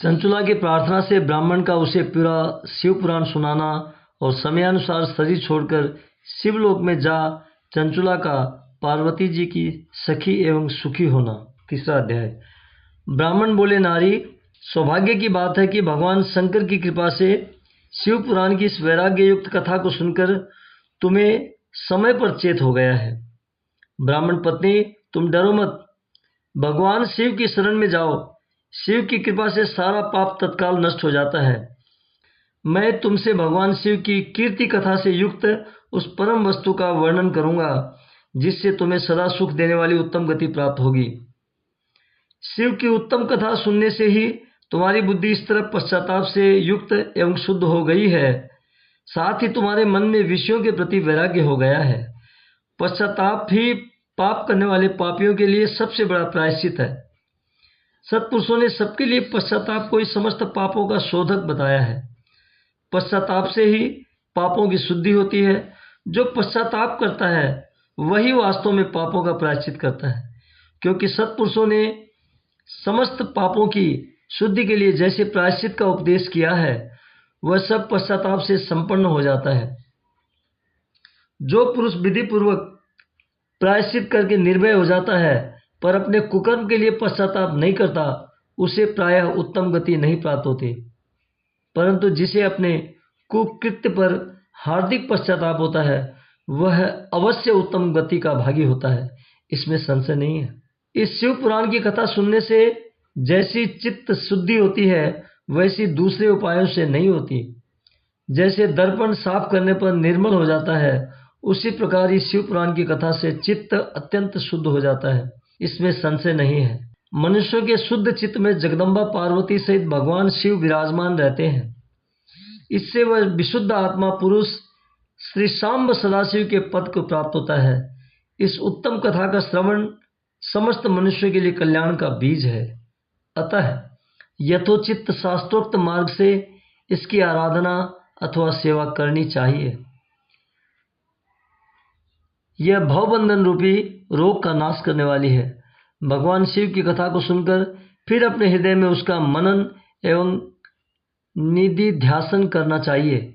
चंचुला की प्रार्थना से ब्राह्मण का उसे पूरा शिव पुराण सुनाना और समयानुसार शरीर छोड़कर शिवलोक में जा चंचुला का पार्वती जी की सखी एवं सुखी होना। तीसरा अध्याय। ब्राह्मण बोले, नारी, सौभाग्य की बात है कि भगवान शंकर की कृपा से शिव पुराण की इस वैराग्य युक्त कथा को सुनकर तुम्हें समय पर चेत हो गया है। ब्राह्मण पत्नी, तुम डरो मत, भगवान शिव की शरण में जाओ। शिव की कृपा से सारा पाप तत्काल नष्ट हो जाता है। मैं तुमसे भगवान शिव की कीर्ति कथा से युक्त उस परम वस्तु का वर्णन करूंगा जिससे तुम्हें सदा सुख देने वाली उत्तम गति प्राप्त होगी। शिव की उत्तम कथा सुनने से ही तुम्हारी बुद्धि इस तरह पश्चाताप से युक्त एवं शुद्ध हो गई है, साथ ही तुम्हारे मन में विषयों के प्रति वैराग्य हो गया है। पश्चाताप ही पाप करने वाले पापियों के लिए सबसे बड़ा प्रायश्चित है। सत्पुरुषों ने सबके लिए पश्चाताप को ही समस्त पापों का शोधक बताया है। पश्चाताप से ही पापों की शुद्धि होती है। जो पश्चाताप करता है वही वास्तव में पापों का प्रायश्चित करता है, क्योंकि सत्पुरुषों ने समस्त पापों की शुद्धि के लिए जैसे प्रायश्चित का उपदेश किया है वह सब पश्चाताप से संपन्न हो जाता है। जो पुरुष विधि पूर्वक प्रायश्चित करके निर्भय हो जाता है पर अपने कुकर्म के लिए पश्चाताप नहीं करता, उसे प्रायः उत्तम गति नहीं प्राप्त होती। परंतु जिसे अपने कुकृत्य पर हार्दिक पश्चाताप होता है वह अवश्य उत्तम गति का भागी होता है, इसमें संशय नहीं है। इस शिव पुराण की कथा सुनने से जैसी चित्त शुद्धि होती है वैसी दूसरे उपायों से नहीं होती। जैसे दर्पण साफ करने पर निर्मल हो जाता है, उसी प्रकार इस शिव पुराण की कथा से चित्त अत्यंत शुद्ध हो जाता है, इसमें संशय नहीं है। मनुष्यों के शुद्ध चित्त में जगदम्बा पार्वती सहित भगवान शिव विराजमान रहते हैं। इससे वह विशुद्ध आत्मा पुरुष श्री सांब सदाशिव के पद को प्राप्त होता है। इस उत्तम कथा का श्रवण समस्त मनुष्यों के लिए कल्याण का बीज है। अतः यथोचित शास्त्रोक्त मार्ग से इसकी आराधना अथवा सेवा करनी चाहिए। यह भवबंधन रूपी रोग का नाश करने वाली है। भगवान शिव की कथा को सुनकर फिर अपने हृदय में उसका मनन एवं निधिध्यासन करना चाहिए।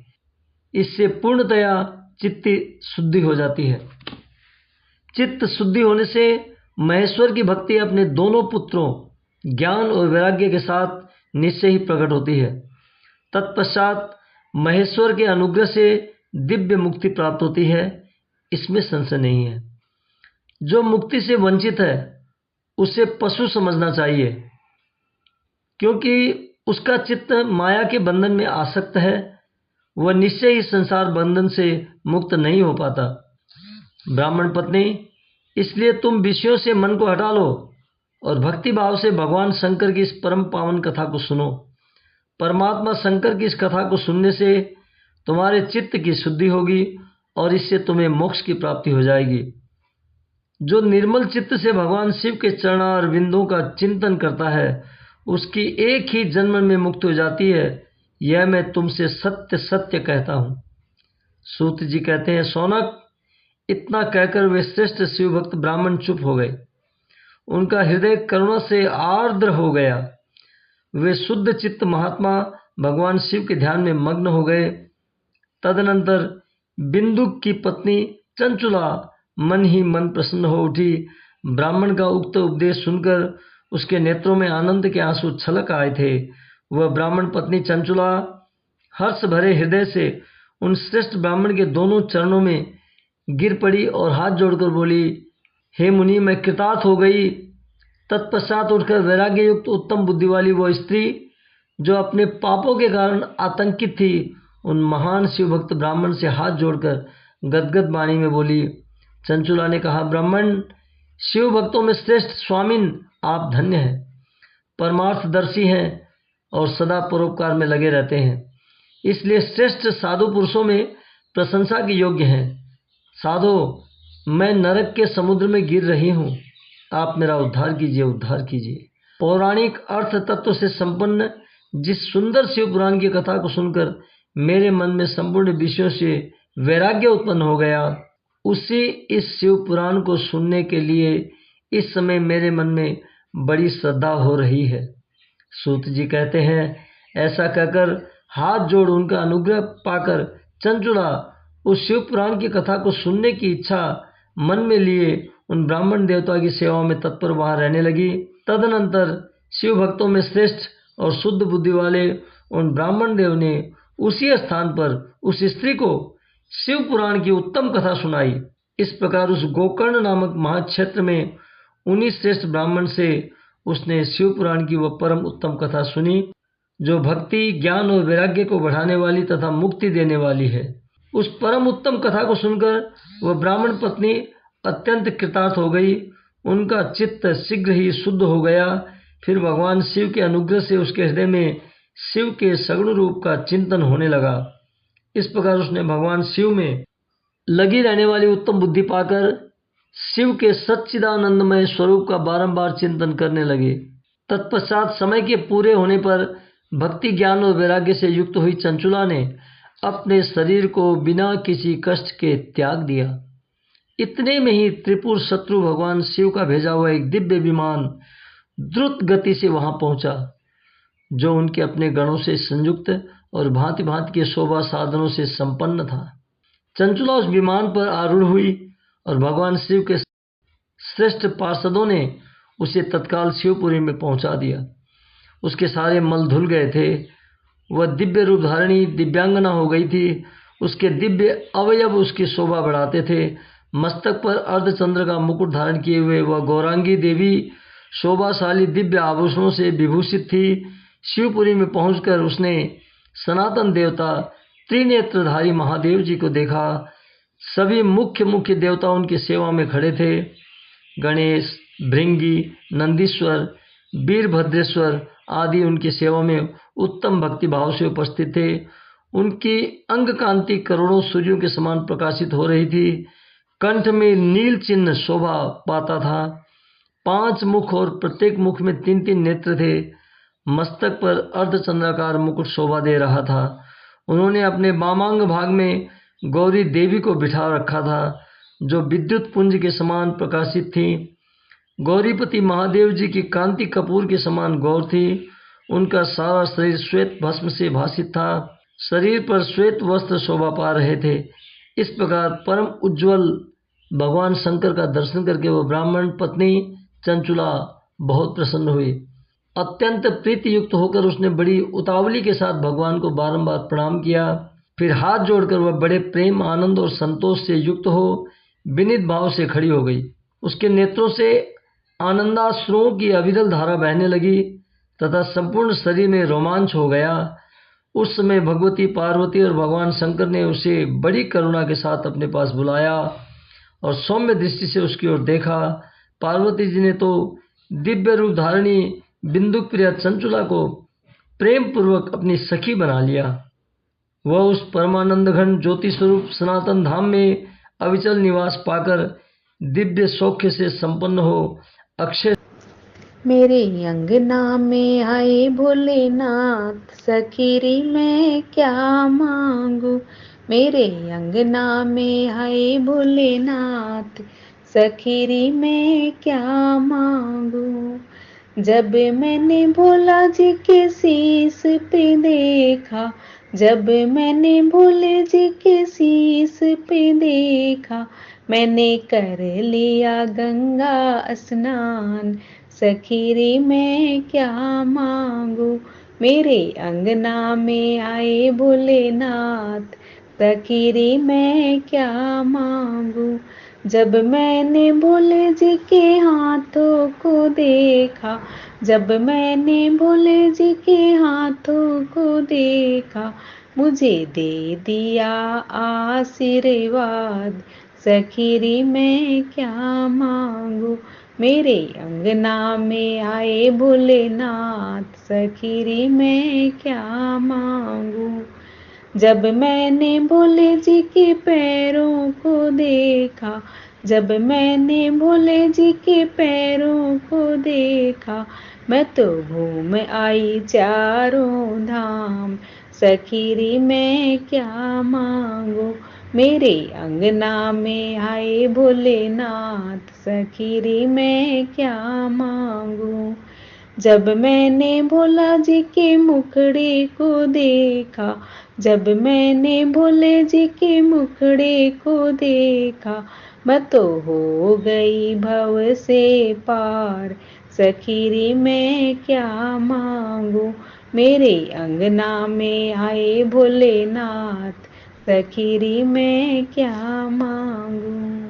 इससे पूर्णतया चित्त शुद्धि हो जाती है। चित्त शुद्धि होने से महेश्वर की भक्ति अपने दोनों पुत्रों ज्ञान और वैराग्य के साथ निश्चय ही प्रकट होती है। तत्पश्चात महेश्वर के अनुग्रह से दिव्य मुक्ति प्राप्त होती है, इसमें संशय नहीं है। जो मुक्ति से वंचित है उसे पशु समझना चाहिए, क्योंकि उसका चित्त माया के बंधन में आसक्त है। वह निश्चय ही संसार बंधन से मुक्त नहीं हो पाता। ब्राह्मण पत्नी, इसलिए तुम विषयों से मन को हटा लो और भक्ति भाव से भगवान शंकर की इस परम पावन कथा को सुनो। परमात्मा शंकर की इस कथा को सुनने से तुम्हारे चित्त की शुद्धि होगी और इससे तुम्हें मोक्ष की प्राप्ति हो जाएगी। जो निर्मल चित्त से भगवान शिव के चरणार बिंदों का चिंतन करता है उसकी एक ही जन्म में मुक्ति हो जाती है। यह मैं तुमसे सत्य सत्य कहता हूँ। सूत जी कहते हैं, सौनक, इतना कहकर वे श्रेष्ठ शिव भक्त ब्राह्मण चुप हो गए। उनका हृदय करुणा से आर्द्र हो गया। वे शुद्ध चित्त महात्मा भगवान शिव के ध्यान में मग्न हो गए। तदनंतर बिंदुक की पत्नी चंचुला मन ही मन प्रसन्न हो उठी। ब्राह्मण का उक्त उपदेश सुनकर उसके नेत्रों में आनंद के आंसू छलक आए थे। वह ब्राह्मण पत्नी चंचुला हर्ष भरे हृदय से उन श्रेष्ठ ब्राह्मण के दोनों चरणों में गिर पड़ी और हाथ जोड़कर बोली, हे मुनि, मैं कृतार्थ हो गई। तत्पश्चात उठकर वैराग्य युक्त उत्तम बुद्धि वाली वो स्त्री जो अपने पापों के कारण आतंकित थी, उन महान शिव भक्त ब्राह्मण से हाथ जोड़कर गदगद वाणी में बोली। चंचुला ने कहा, ब्राह्मण, शिव भक्तों में श्रेष्ठ स्वामिन, आप धन्य हैं, परमार्थदर्शी हैं और सदा परोपकार में लगे रहते हैं, इसलिए श्रेष्ठ साधु पुरुषों में प्रशंसा के योग्य हैं। साधो, मैं नरक के समुद्र में गिर रही हूँ, आप मेरा उद्धार कीजिए, उद्धार कीजिए। पौराणिक अर्थ तत्व से संपन्न जिस सुंदर शिव पुराण की कथा को सुनकर मेरे मन में संपूर्ण विषयों से वैराग्य उत्पन्न हो गया, उसी इस शिव पुराण को सुनने के लिए इस समय मेरे मन में बड़ी श्रद्धा हो रही है। सूत जी कहते हैं, ऐसा कहकर हाथ जोड़ उनका अनुग्रह पाकर चंचुला उस शिव पुराण की कथा को सुनने की इच्छा मन में लिए उन ब्राह्मण देवता की सेवा में तत्पर वहां रहने लगी। तदनंतर शिव भक्तों में श्रेष्ठ और शुद्ध बुद्धि वाले उन ब्राह्मण देव ने उसी स्थान पर उस स्त्री को शिव पुराण की उत्तम कथा सुनाई। इस प्रकार उस गोकर्ण नामक महाक्षेत्र में उन्हीं श्रेष्ठ ब्राह्मण से उसने शिव पुराण की वह परम उत्तम कथा सुनी, जो भक्ति, ज्ञान और वैराग्य को बढ़ाने वाली तथा मुक्ति देने वाली है। उस परम उत्तम कथा को सुनकर वह ब्राह्मण पत्नी अत्यंत कृतार्थ हो गई। उनका चित्त शीघ्र ही शुद्ध हो गया। फिर भगवान शिव के अनुग्रह से उसके हृदय में शिव के सगुण रूप का चिंतन होने लगा। इस प्रकार उसने भगवान शिव में लगी रहने वाली उत्तम बुद्धि पाकर शिव के सच्चिदानंदमय स्वरूप का बारंबार चिंतन करने लगे। तत्पश्चात समय के पूरे होने पर भक्ति, ज्ञान और वैराग्य से युक्त हुई चंचुला ने अपने शरीर को बिना किसी कष्ट के त्याग दिया। इतने में ही त्रिपुर शत्रु भगवान शिव का भेजा हुआ एक दिव्य विमान द्रुत गति से वहां पहुंचा, जो उनके अपने गणों से संयुक्त और भांति भांति के शोभा साधनों से संपन्न था। चंचुला उस विमान पर आरूढ़ हुई और भगवान शिव के श्रेष्ठ पार्षदों ने उसे तत्काल शिवपुरी में पहुंचा दिया। उसके सारे मल धुल गए थे। वह दिव्य रूप धारिणी दिव्यांगना हो गई थी। उसके दिव्य अवयव उसकी शोभा बढ़ाते थे। मस्तक पर अर्धचंद्र का मुकुट धारण किए हुए वह गौरांगी देवी शोभाशाली दिव्य आभूषणों से विभूषित थी। शिवपुरी में पहुंचकर उसने सनातन देवता त्रिनेत्रधारी महादेव जी को देखा। सभी मुख्य मुख्य देवता उनकी सेवा में खड़े थे। गणेश, भृंगी, नंदीश्वर, वीरभद्रेश्वर आदि उनकी सेवा में उत्तम भक्ति भाव से उपस्थित थे। उनकी अंग कांति करोड़ों सूर्यों के समान प्रकाशित हो रही थी। कंठ में नील चिन्ह शोभा पाता था। 5 मुख और प्रत्येक मुख में 3-3 नेत्र थे। मस्तक पर अर्धचंद्राकार मुकुट शोभा दे रहा था। उन्होंने अपने वामांग भाग में गौरी देवी को बिठा रखा था, जो विद्युत पुंज के समान प्रकाशित थी। गौरीपति महादेव जी की कांति कपूर के समान गौर थी। उनका सारा शरीर श्वेत भस्म से भासित था। शरीर पर श्वेत वस्त्र शोभा पा रहे थे। इस प्रकार परम उज्ज्वल भगवान शंकर का दर्शन करके वह ब्राह्मण पत्नी चंचुला बहुत प्रसन्न हुई। अत्यंत प्रीति युक्त होकर उसने बड़ी उतावली के साथ भगवान को बारंबार प्रणाम किया। फिर हाथ जोड़कर वह बड़े प्रेम, आनंद और संतोष से युक्त हो विनीत भाव से खड़ी हो गई। उसके नेत्रों से आनंदाश्रुओं की अविरल धारा बहने लगी तथा संपूर्ण शरीर में रोमांच हो गया। उस समय भगवती पार्वती और भगवान शंकर ने उसे बड़ी करुणा के साथ अपने पास बुलाया और सौम्य दृष्टि से उसकी ओर देखा। पार्वती जी ने तो दिव्य रूप धारिणी बिंदु प्रिया चंचुला को प्रेम पूर्वक अपनी सखी बना लिया। वह उस परमानंद घन ज्योति स्वरूप सनातन धाम में अविचल निवास पाकर दिव्य सौख्य से संपन्न हो अक्षय मेरे अंगना में आए भोलेनाथ, सखीरी मैं क्या मांगू। मेरे अंगना में आए भोलेनाथ, सखीरी मैं क्या मांगू। जब मैंने भोला जी के शीश पे देखा, जब मैंने भोले जी के शीश पे देखा, मैंने कर लिया गंगा स्नान। सखीरी मैं क्या मांगू। मेरे अंगना में आए भोलेनाथ, सखीरी मैं क्या मांगू। जब मैंने भोले जी के हाथों को देखा, जब मैंने भोले जी के हाथों को देखा, मुझे दे दिया आशीर्वाद। सखीरी मैं क्या मांगू। मेरे अंगना में आए भोलेनाथ, सखीरी मैं क्या मांगू। जब मैंने भोले जी के पैरों को देखा, जब मैंने भोले जी के पैरों को देखा, मैं तो घूम आई चारों धाम। सखीरी मैं क्या मांगू। मेरे अंगना में आए भोलेनाथ, सखीरी मैं क्या मांगू। जब मैंने भोला जी के मुखड़े को देखा, जब मैंने भोले जी के मुखड़े को देखा, मैं तो हो गई भव से पार। सखी रे मैं क्या मांगू, मेरे अंगना में आए भोलेनाथ। सखी रे मैं क्या मांगू।